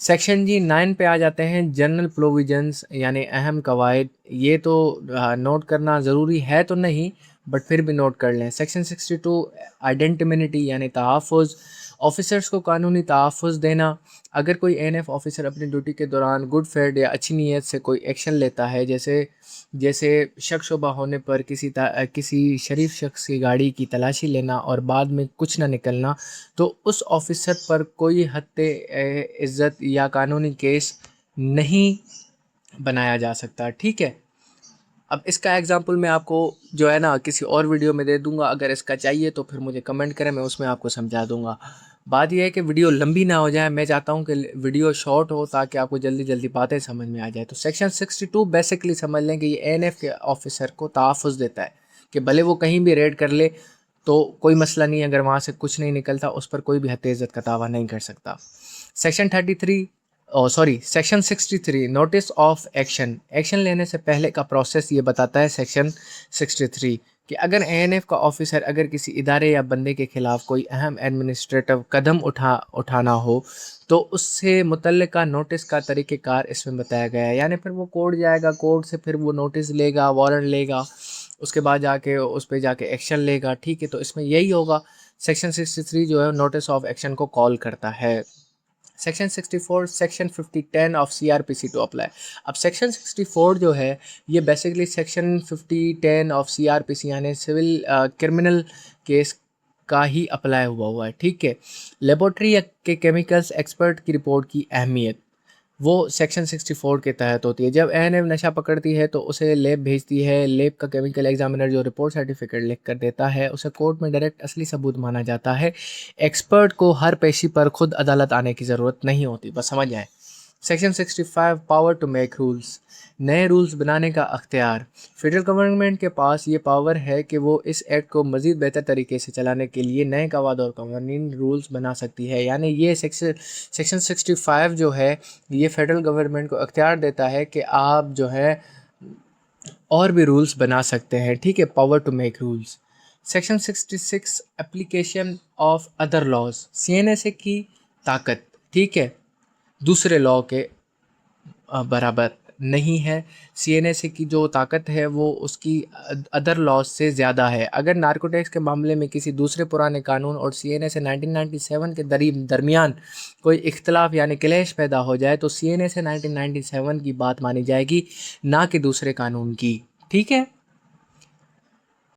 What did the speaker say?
Section جی 9 پہ آ جاتے ہیں، جنرل پروویژنس یعنی اہم قواعد. یہ تو نوٹ کرنا ضروری ہے تو نہیں، بٹ پھر بھی نوٹ کر لیں. سیکشن 62 آئیڈینٹیمنیٹی یعنی تحفظ، آفیسرس کو قانونی تحفظ دینا. اگر کوئی این ایف آفیسر اپنی ڈیوٹی کے دوران گڈ فیتھ یا اچھی نیت سے کوئی ایکشن لیتا ہے، جیسے شک شبہ ہونے پر کسی شریف شخص کی گاڑی کی تلاشی لینا اور بعد میں کچھ نہ نکلنا، تو اس آفیسر پر کوئی حد عزت یا قانونی کیس نہیں بنایا جا سکتا. ٹھیک ہے. اب اس کا ایگزامپل میں آپ کو جو ہے نا کسی اور ویڈیو میں دے دوں گا. اگر اس کا چاہیے تو پھر مجھے کمنٹ کریں، میں اس میں آپ کو سمجھا دوں گا. بات یہ ہے کہ ویڈیو لمبی نہ ہو جائے، میں چاہتا ہوں کہ ویڈیو شارٹ ہو تاکہ آپ کو جلدی جلدی باتیں سمجھ میں آ جائے. تو سیکشن 62 بیسکلی سمجھ لیں کہ یہ این ایف کے آفیسر کو تحفظ دیتا ہے کہ بھلے وہ کہیں بھی ریڈ کر لے تو کوئی مسئلہ نہیں، اگر وہاں سے کچھ نہیں نکلتا اس پر کوئی بھی حد عزت کا دعویٰ نہیں کر سکتا. Section 63 notice of action. Action لینے سے پہلے کا پروسیس یہ بتاتا ہے سیکشن 63 کہ اگر اے این ایف کا آفیسر اگر کسی ادارے یا بندے کے خلاف کوئی اہم ایڈمنسٹریٹو قدم اٹھانا ہو تو اس سے متعلقہ نوٹس کا طریقہ کار اس میں بتایا گیا ہے. یعنی پھر وہ کورٹ جائے گا، کورٹ سے پھر وہ نوٹس لے گا، وارنٹ لے گا، اس کے بعد جا کے اس پہ جا کے ایکشن لے گا. ٹھیک ہے. تو اس میں یہی ہوگا. سیکشن 63 جو ہے نوٹس آف ایکشن کو کال کرتا ہے. Section 64 section 5010 of C R P C to apply. اب سیکشن 64 جو ہے یہ basically section 5010 of C R P C یعنی سول کرمنل کیس کا ہی اپلائی ہوا ہے. ٹھیک ہے. لیبورٹری کے کیمیکلز ایکسپرٹ کی رپورٹ کی اہمیت وہ سیکشن 64 کے تحت ہوتی ہے. جب این ایف نشہ پکڑتی ہے تو اسے لیب بھیجتی ہے. لیب کا کیمیکل ایگزامینر جو رپورٹ سرٹیفکیٹ لکھ کر دیتا ہے اسے کورٹ میں ڈائریکٹ اصلی ثبوت مانا جاتا ہے. ایکسپرٹ کو ہر پیشی پر خود عدالت آنے کی ضرورت نہیں ہوتی. بس سمجھ جائیں. Section 65 power to make rules. نئے رولز بنانے کا اختیار. فیڈرل گورنمنٹ کے پاس یہ پاور ہے کہ وہ اس ایکٹ کو مزید بہتر طریقے سے چلانے کے لیے نئے قواعد اور قوانین رولز بنا سکتی ہے. یعنی یہ سیکشن 65 جو ہے یہ فیڈرل گورنمنٹ کو اختیار دیتا ہے کہ آپ جو ہے اور بھی رولز بنا سکتے ہیں. ٹھیک ہے. Power to make rules. Section 66 application of other laws. C N S A کی طاقت ٹھیک ہے دوسرے لاء کے برابر نہیں ہے. سی این ایس اے کی جو طاقت ہے وہ اس کی ادر لاز سے زیادہ ہے. اگر نارکوٹکس کے معاملے میں کسی دوسرے پرانے قانون اور سی این ایس اے 1997 کے درمیان کوئی اختلاف یعنی کلیش پیدا ہو جائے تو سی این ایس اے 1997 کی بات مانی جائے گی، نہ کہ دوسرے قانون کی. ٹھیک ہے.